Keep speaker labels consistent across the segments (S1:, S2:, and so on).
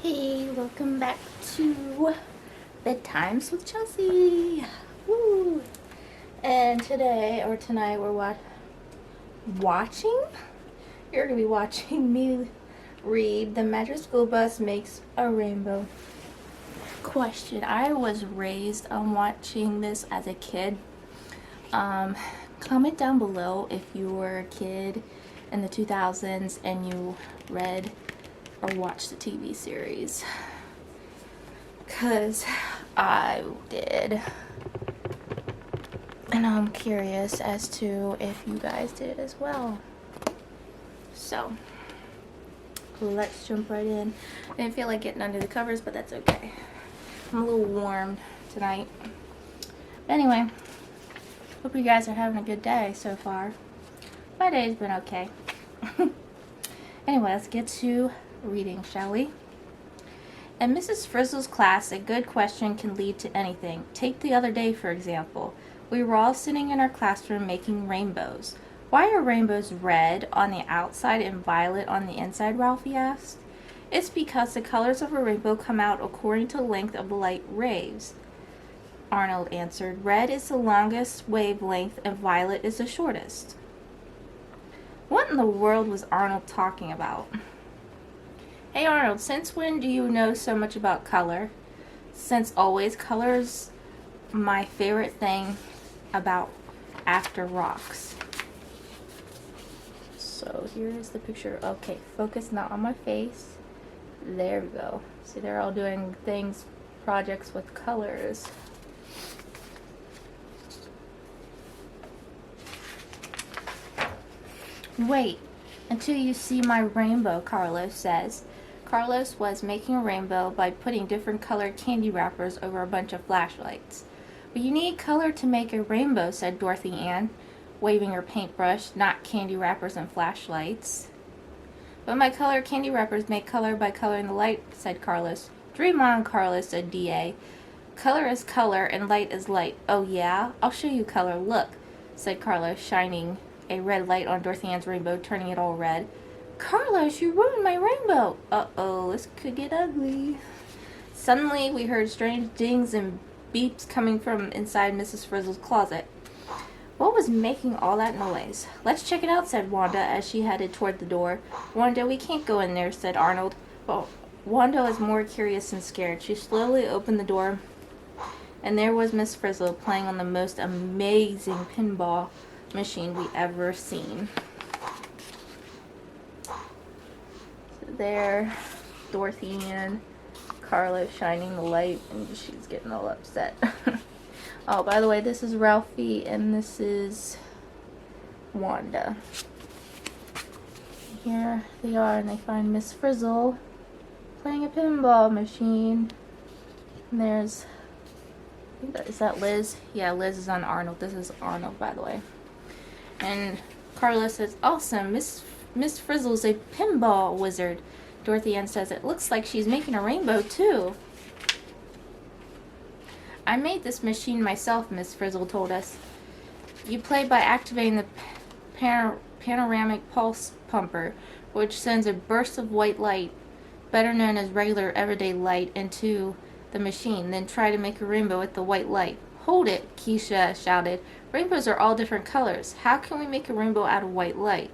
S1: Hey, welcome back to Bedtimes with Chelsey. Woo! And today or tonight we're watching. You're gonna be watching me read "The Magic School Bus Makes a Rainbow." Question: I was raised on watching this as a kid. Comment down below if you were a kid in the 2000s and you read or watch the TV series, because I did, and I'm curious as to if you guys did as well. So let's jump right in. I didn't feel like getting under the covers, but that's okay. I'm a little warm tonight. But anyway, hope you guys are having a good day so far. My day's been okay. Anyway, let's get to reading, shall we? In Mrs. Frizzle's class, a good question can lead to anything. Take the other day, for example. We were all sitting in our classroom making rainbows. Why are rainbows red on the outside and violet on the inside, Ralphie asked. It's because the colors of a rainbow come out according to the length of the light rays, Arnold answered. Red is the longest wavelength and violet is the shortest. What in the world was Arnold talking about? Hey Arnold, since when do you know so much about color? Since always. Color's my favorite thing about after rocks. So here's the picture. Okay, focus not on my face. There we go. See, they're all doing projects with colors. Wait until you see my rainbow, Carlos says. Carlos was making a rainbow by putting different colored candy wrappers over a bunch of flashlights. But you need color to make a rainbow, said Dorothy Ann, waving her paintbrush, not candy wrappers and flashlights. But my colored candy wrappers make color by coloring the light, said Carlos. Dream on, Carlos, said D.A. Color is color and light is light. Oh yeah? I'll show you color. Look, said Carlos, shining a red light on Dorothy Ann's rainbow, turning it all red. Carlos, you ruined my rainbow. Uh-oh, this could get ugly. Suddenly, we heard strange dings and beeps coming from inside Mrs. Frizzle's closet. What was making all that noise? Let's check it out, said Wanda as she headed toward the door. Wanda, we can't go in there, said Arnold. But Wanda was more curious than scared. She slowly opened the door, and there was Miss Frizzle playing on the most amazing pinball machine we ever seen. So there, Dorothy and Carlos shining the light, and she's getting all upset. Oh, by the way, this is Ralphie and this is Wanda. Here they are, and they find Miss Frizzle playing a pinball machine. And there's, is that Liz? Yeah, Liz is on Arnold. This is Arnold, by the way. And Carlos says, awesome, Miss Frizzle's a pinball wizard. Dorothy Ann says, it looks like she's making a rainbow, too. I made this machine myself, Miss Frizzle told us. You play by activating the panoramic pulse pumper, which sends a burst of white light, better known as regular everyday light, into the machine. Then try to make a rainbow with the white light. Hold it, Keisha shouted. Rainbows are all different colors. How can we make a rainbow out of white light?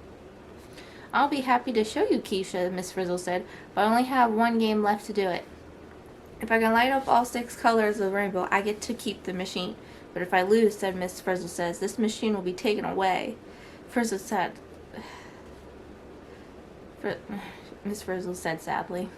S1: I'll be happy to show you, Keisha, Miss Frizzle said, but I only have one game left to do it. If I can light up all 6 colors of the rainbow, I get to keep the machine. But if I lose, said Miss Frizzle says, this machine will be taken away. Frizzle said, Miss Frizzle said sadly.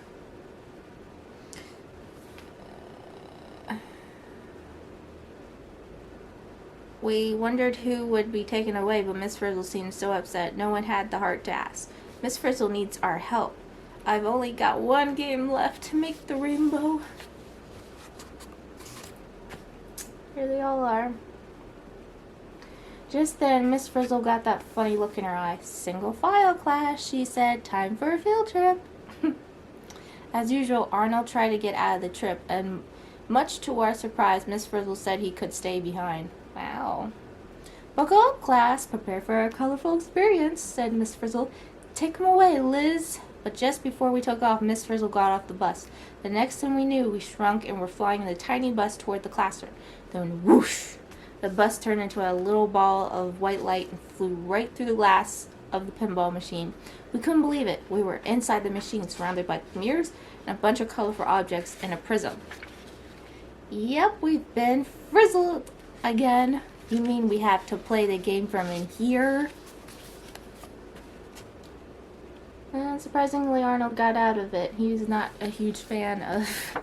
S1: We wondered who would be taken away, but Miss Frizzle seemed so upset. No one had the heart to ask. Miss Frizzle needs our help. I've only got one game left to make the rainbow. Here they all are. Just then, Miss Frizzle got that funny look in her eye. Single file, class, she said. Time for a field trip. As usual, Arnold tried to get out of the trip, and much to our surprise, Miss Frizzle said he could stay behind. Wow. Buckle up, class. Prepare for a colorful experience, said Miss Frizzle. Take 'em away, Liz. But just before we took off, Miss Frizzle got off the bus. The next thing we knew, we shrunk and were flying in the tiny bus toward the classroom. Then whoosh! The bus turned into a little ball of white light and flew right through the glass of the pinball machine. We couldn't believe it. We were inside the machine, surrounded by mirrors and a bunch of colorful objects and a prism. Yep, we've been frizzled again. You mean we have to play the game from in here? And surprisingly, Arnold got out of it. He's not a huge fan of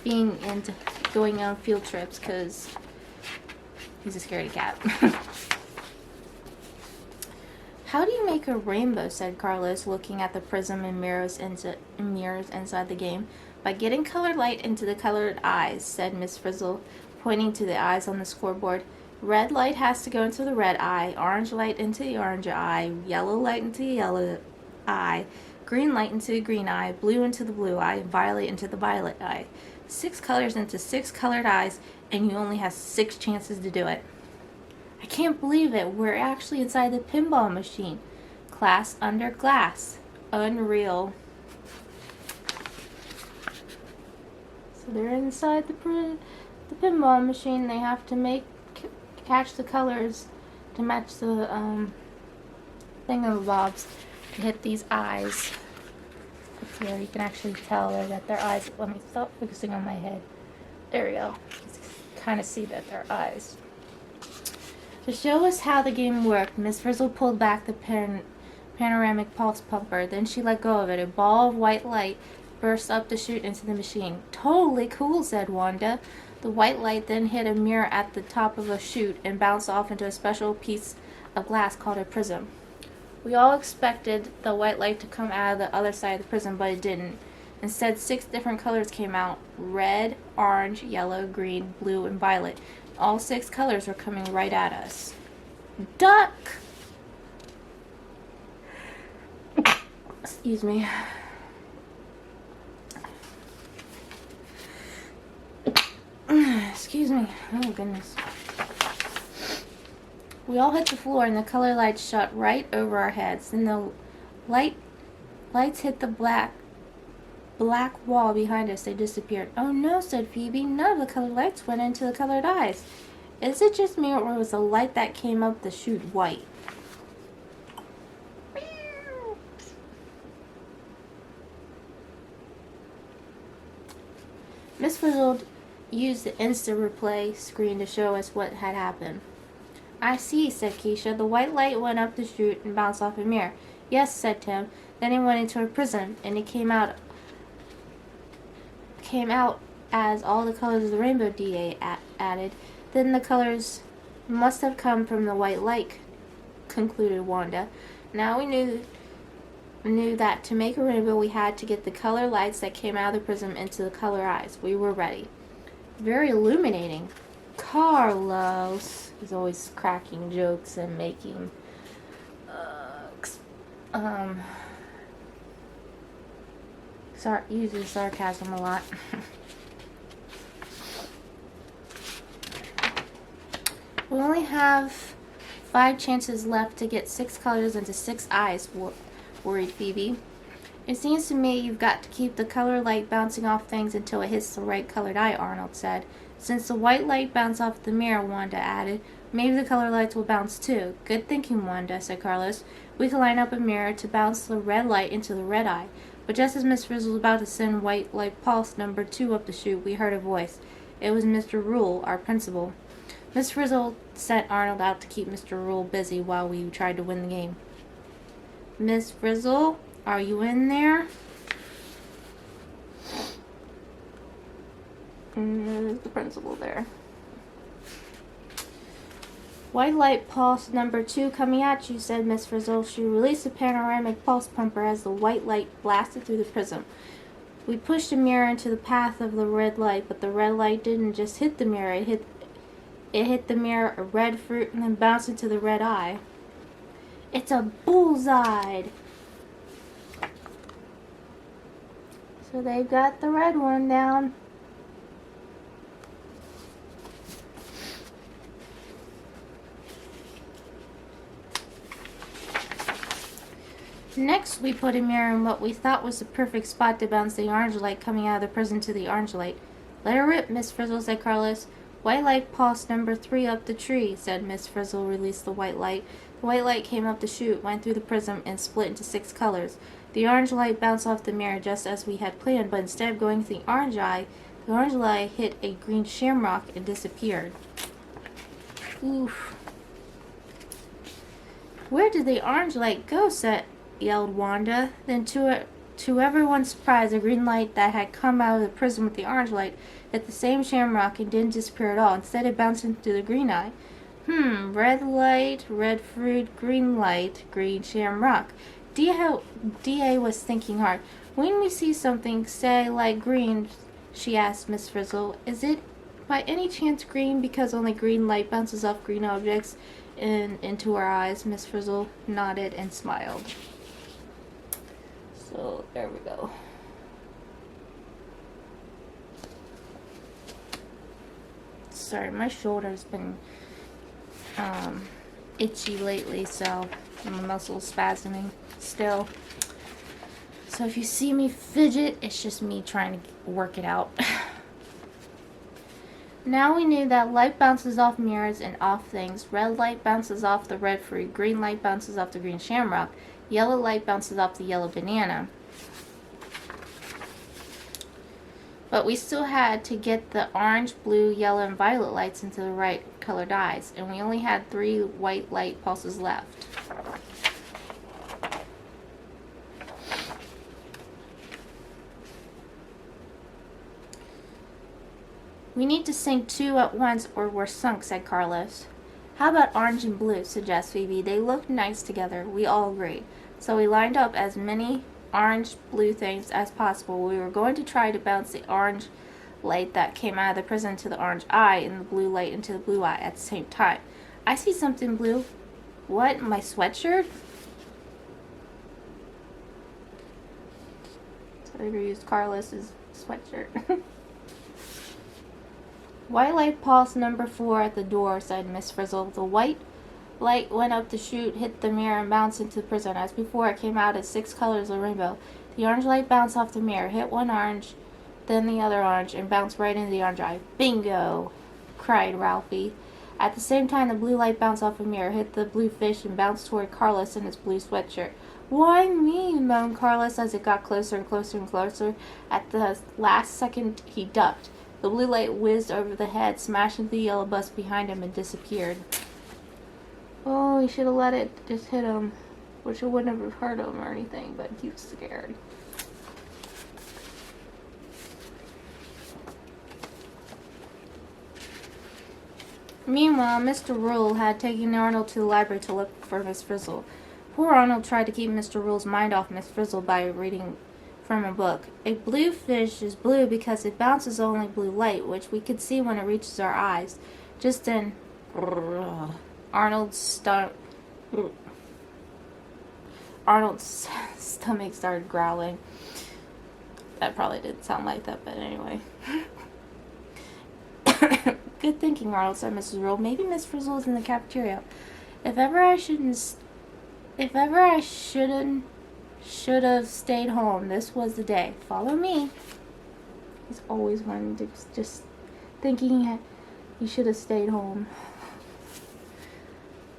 S1: being into going on field trips because he's a scaredy cat. How do you make a rainbow? Said Carlos, looking at the prism and mirrors inside the game. By getting colored light into the colored eyes, said Miss Frizzle, pointing to the eyes on the scoreboard. Red light has to go into the red eye, orange light into the orange eye, yellow light into the yellow eye, green light into the green eye, blue into the blue eye, and violet into the violet eye. 6 colors into 6 colored eyes, and you only have 6 chances to do it. I can't believe it. We're actually inside the pinball machine. Class under glass. Unreal. So they're inside the pinball machine. They have to catch the colors to match the thingamabobs to hit these eyes. Up here, you can actually tell that their eyes. Let me stop focusing on my head. There we go. You can kind of see that they're eyes. To show us how the game worked, Miss Frizzle pulled back the panoramic pulse pumper. Then she let go of it. A ball of white light burst up the chute into the machine. Totally cool, said Wanda. The white light then hit a mirror at the top of a chute and bounced off into a special piece of glass called a prism. We all expected the white light to come out of the other side of the prism, but it didn't. Instead, 6 different colors came out: red, orange, yellow, green, blue, and violet. All 6 colors were coming right at us. Duck! Excuse me. Excuse me. Oh, goodness. We all hit the floor and the color lights shot right over our heads. Then the lights hit the black wall behind us. They disappeared. Oh no, said Phoebe. None of the colored lights went into the colored eyes. Is it just me, or was the light that came up the chute white? Miss Frizzle used the instant replay screen to show us what had happened. I see, said Keisha. The white light went up the chute and bounced off a mirror. Yes, said Tim. Then it went into a prism, and it came out as all the colors of the rainbow, D.A. added. Then the colors must have come from the white light, concluded Wanda. Now we knew that to make a rainbow we had to get the color lights that came out of the prism into the color eyes. We were ready. Very illuminating. Carlos is always cracking jokes and making using sarcasm a lot. We only have 5 chances left to get 6 colors into 6 eyes, worried Phoebe. It seems to me you've got to keep the color light bouncing off things until it hits the right colored eye, Arnold said. Since the white light bounced off the mirror, Wanda added, maybe the color lights will bounce too. Good thinking, Wanda, said Carlos. We could line up a mirror to bounce the red light into the red eye. But just as Miss Frizzle was about to send white light pulse number 2 up the chute, we heard a voice. It was Mr. Rule, our principal. Miss Frizzle sent Arnold out to keep Mr. Rule busy while we tried to win the game. Miss Frizzle, are you in there? There's the principal there. White light pulse number 2 coming at you, said Miss Frizzle. She released the panoramic pulse pumper as the white light blasted through the prism. We pushed the mirror into the path of the red light, but the red light didn't just hit the mirror. It hit the mirror, a red fruit, and then bounced into the red eye. It's a bullseye! So they've got the red one down. Next, we put a mirror in what we thought was the perfect spot to bounce the orange light coming out of the prison to the orange light. Let her rip, Miss Frizzle, said Carlos. White light pulse number 3 up the tree, said Miss Frizzle. Released the white light. The white light came up the chute, went through the prism, and split into 6 colors. The orange light bounced off the mirror just as we had planned, but instead of going to the orange light hit a green shamrock and disappeared. Oof. Where did the orange light go? Yelled Wanda. Then to everyone's surprise, the green light that had come out of the prism with the orange light hit the same shamrock and didn't disappear at all. Instead, it bounced into the green eye. Red light, red fruit, green light, green shamrock. D.A. was thinking hard. When we see something, say, like green, she asked Miss Frizzle, is it by any chance green because only green light bounces off green objects and into our eyes? Miss Frizzle nodded and smiled. So there we go. Sorry, my shoulder's been itchy lately, so my muscles spasming still. So if you see me fidget, it's just me trying to work it out. Now we knew that light bounces off mirrors and off things. Red light bounces off the red fruit. Green light bounces off the green shamrock. Yellow light bounces off the yellow banana. But we still had to get the orange, blue, yellow, and violet lights into the right colored eyes. And we only had 3 white light pulses left. We need to sink 2 at once or we're sunk, said Carlos. How about orange and blue, suggested Phoebe. They look nice together. We all agreed. So we lined up as many orange-blue things as possible. We were going to try to bounce the orange light that came out of the prison into the orange eye and the blue light into the blue eye at the same time. I see something blue. What? My sweatshirt? So I used Carlos's sweatshirt. White light pulse number 4 at the door, said Miss Frizzle. The white light went up the chute, hit the mirror, and bounced into the prison. As before, it came out as 6 colors of rainbow. The orange light bounced off the mirror, hit one orange, then the other orange, and bounced right into the orange eye. Bingo! Cried Ralphie. At the same time, the blue light bounced off the mirror, hit the blue fish, and bounced toward Carlos in his blue sweatshirt. Why me? Moaned Carlos as it got closer and closer and closer. At the last second, he ducked. The blue light whizzed over the head, smashed into the yellow bus behind him, and disappeared. Oh, he should have let it just hit him, which it wouldn't have hurt him or anything, but he was scared. Meanwhile, Mr. Rule had taken Arnold to the library to look for Miss Frizzle. Poor Arnold tried to keep Mr. Rule's mind off Miss Frizzle by reading from a book. A blue fish is blue because it bounces only blue light, which we could see when it reaches our eyes. Just then, Arnold's stomach started growling. That probably didn't sound like that, but anyway. Good thinking, Arnold, said Mrs. Rule. Maybe Miss Frizzle is in the cafeteria. If ever I should have stayed home, this was the day. Follow me. He's always wanting to just thinking he should have stayed home.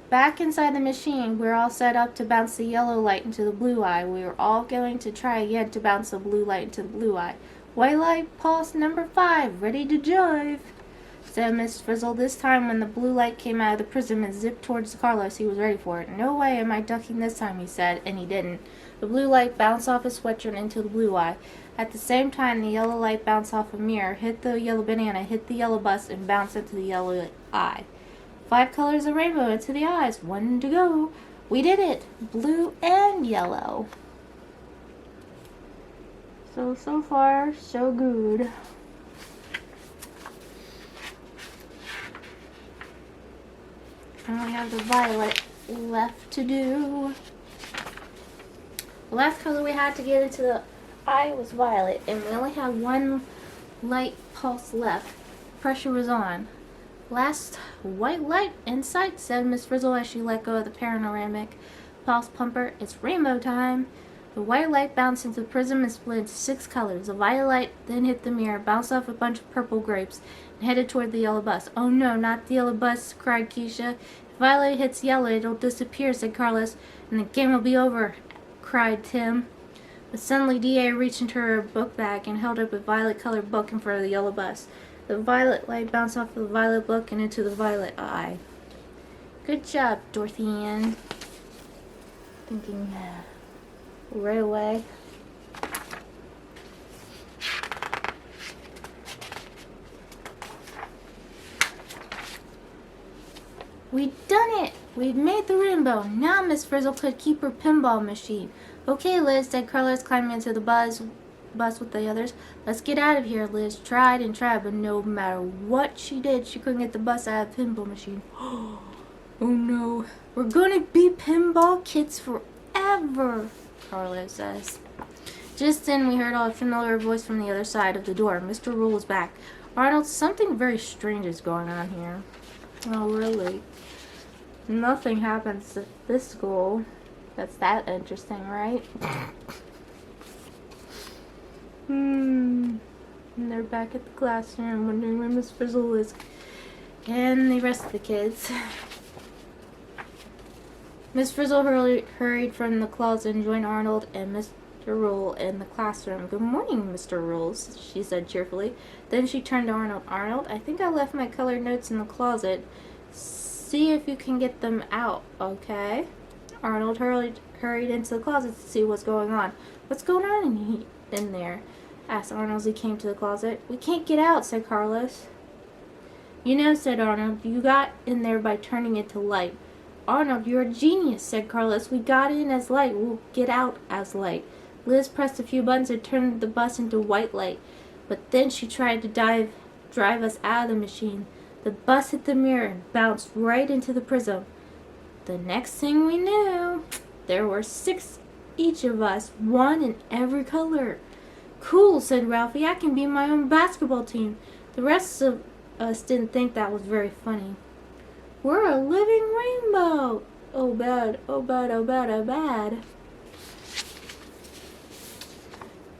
S1: Back inside the machine, we're all set up to bounce the yellow light into the blue eye. We were all going to try again to bounce the blue light into the blue eye. White light pulse number 5, ready to jive, said Miss Frizzle. This time when the blue light came out of the prism and zipped towards Carlos, he was ready for it. No way am I ducking this time, he said, and he didn't. The blue light bounced off his sweatshirt into the blue eye. At the same time, the yellow light bounced off a mirror, hit the yellow banana, hit the yellow bus, and bounced into the yellow eye. 5 colors of rainbow into the eyes. 1 to go. We did it. Blue and yellow. So far, so good. I only have the violet left to do. The last color we had to get into the eye was violet, and we only had 1 light pulse left. Pressure was on. Last white light in sight, said Miss Frizzle as she let go of the panoramic pulse pumper, it's rainbow time. The white light bounced into the prism and split into 6 colors. The violet light then hit the mirror, bounced off a bunch of purple grapes, and headed toward the yellow bus. Oh no, not the yellow bus, cried Keisha. If violet hits yellow, it'll disappear, said Carlos, and the game will be over, cried Tim. But suddenly D.A. reached into her book bag and held up a violet-colored book in front of the yellow bus. The violet light bounced off of the violet book and into the violet eye. Good job, Dorothy Ann. Thinking right away. We'd done it! We'd made the rainbow. Now Miss Frizzle could keep her pinball machine. Okay, Liz, said Carlos, climbing into the bus with the others. Let's get out of here, Liz. Tried and tried, but no matter what she did, she couldn't get the bus out of the pinball machine. Oh no. We're gonna be pinball kids forever, Carlos says. Just then we heard a familiar voice from the other side of the door. Mr. Rule is back. Arnold, something very strange is going on here. Oh, really? Nothing happens at this school. That's that interesting, right? And they're back at the classroom wondering where Miss Frizzle is. And the rest of the kids. Miss Frizzle hurried from the closet and joined Arnold and Mr. Rule in the classroom. Good morning, Mr. Rules, she said cheerfully. Then she turned to Arnold. Arnold, I think I left my colored notes in the closet. See if you can get them out, okay? Arnold hurried into the closet to see what's going on. What's going on in there? Asked Arnold as he came to the closet. We can't get out, said Carlos. You know, said Arnold, you got in there by turning it to light. Arnold, you're a genius, said Carlos. We got in as light. We'll get out as light. Liz pressed a few buttons and turned the bus into white light. But then she tried to drive us out of the machine. The bus hit the mirror and bounced right into the prism. The next thing we knew, there were 6 each of us, 1 in every color. Cool, said Ralphie. I can be my own basketball team. The rest of us didn't think that was very funny. We're a living rainbow. Oh bad, oh bad, oh bad, oh bad.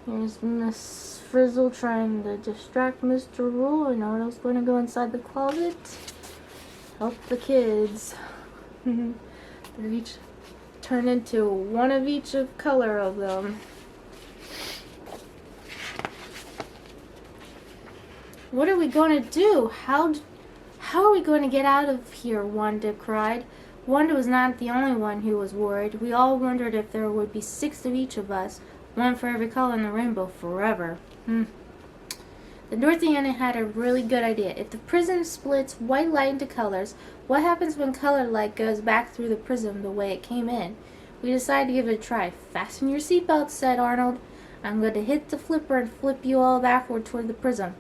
S1: Here's Miss Frizzle trying to distract Mr. Rule, and Arnold's going to go inside the closet. Help the kids. They're each turned into one of each of color of them. What are we going to do? How are we going to get out of here? Wanda cried. Wanda was not the only one who was worried. We all wondered if there would be 6 of each of us, 1 for every color in the rainbow forever. The Dorothy Ann had a really good idea. If the prism splits white light into colors, what happens when colored light goes back through the prism the way it came in? We decided to give it a try. Fasten your seatbelts, said Arnold. I'm going to hit the flipper and flip you all backward toward the prism.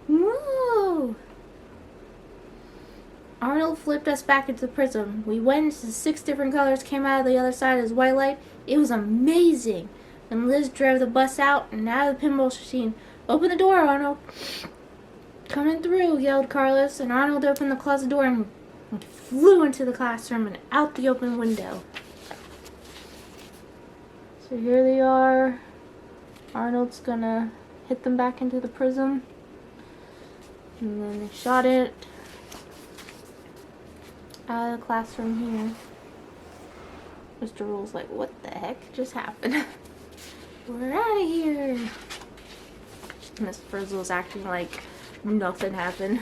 S1: Whoa! Arnold flipped us back into the prism. We went into 6 different colors, came out of the other side as white light. It was amazing. And Liz drove the bus out and out of the pinball machine. Open the door, Arnold. Coming through, yelled Carlos, and Arnold opened the closet door and flew into the classroom and out the open window. So here they are. Arnold's gonna hit them back into the prism. And then they shot it out of the classroom here. Mr. Rule's like, what the heck just happened? We're out of here. Miss Frizzle's acting like nothing happened.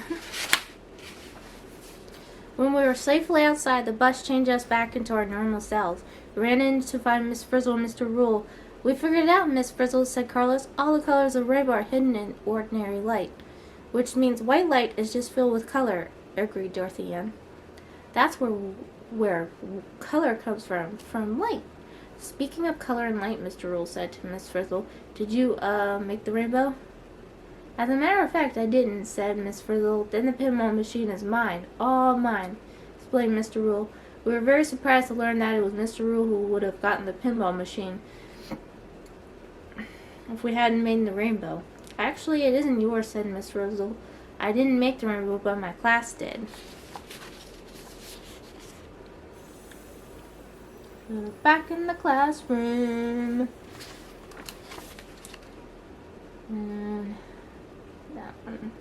S1: When we were safely outside, the bus changed us back into our normal selves. We ran in to find Miss Frizzle and Mr. Rule. We figured it out, Miss Frizzle, said Carlos. All the colors of rainbow are hidden in ordinary light, which means white light is just filled with color, agreed Dorothy Ann. That's where color comes from light. Speaking of color and light, Mr. Rule said to Miss Frizzle, did you, make the rainbow? As a matter of fact, I didn't, said Miss Frizzle. Then the pinball machine is mine. All mine, explained Mr. Rule. We were very surprised to learn that it was Mr. Rule who would have gotten the pinball machine if we hadn't made the rainbow. Actually, it isn't yours, said Miss Frizzle. I didn't make the rainbow, but my class did. We're back in the classroom. And that one.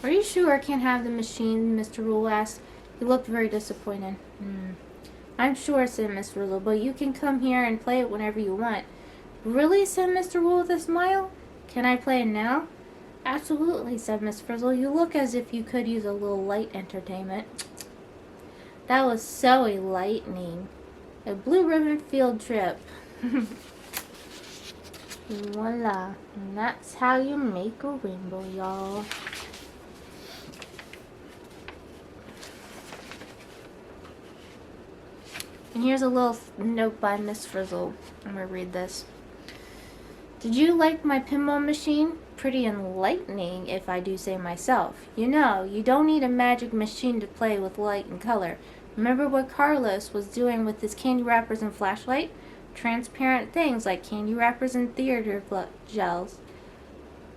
S1: Are you sure I can't have the machine? Mr. Rule asked. He looked very disappointed. I'm sure, said Miss Frizzle, but you can come here and play it whenever you want. Really? Said Mr. Rule with a smile. Can I play it now? Absolutely, said Miss Frizzle. You look as if you could use a little light entertainment. That was so enlightening. A blue ribbon field trip. Voila. And that's how you make a rainbow, y'all. And here's a little note by Miss Frizzle. I'm going to read this. Did you like my pinball machine? Pretty enlightening, if I do say myself. You know, you don't need a magic machine to play with light and color. Remember what Carlos was doing with his candy wrappers and flashlight? Transparent things like candy wrappers and theater gels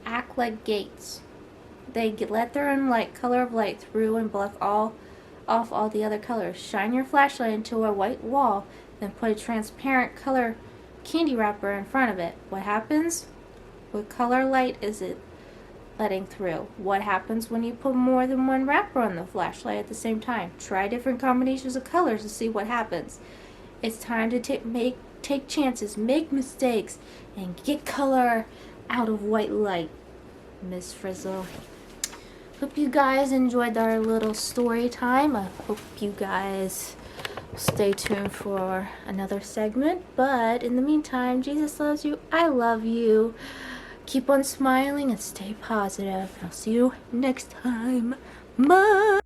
S1: act like gates. They let their own color of light through and block off all the other colors. Shine your flashlight into a white wall, then put a transparent color candy wrapper in front of it. What happens? What color light is it letting through? What happens when you put more than one wrapper on the flashlight at the same time? Try different combinations of colors to see what happens. It's time to take chances, make mistakes, and get color out of white light. Miss Frizzle. Hope you guys enjoyed our little story time. I hope you guys stay tuned for another segment. But in the meantime, Jesus loves you. I love you. Keep on smiling and stay positive. I'll see you next time. Bye.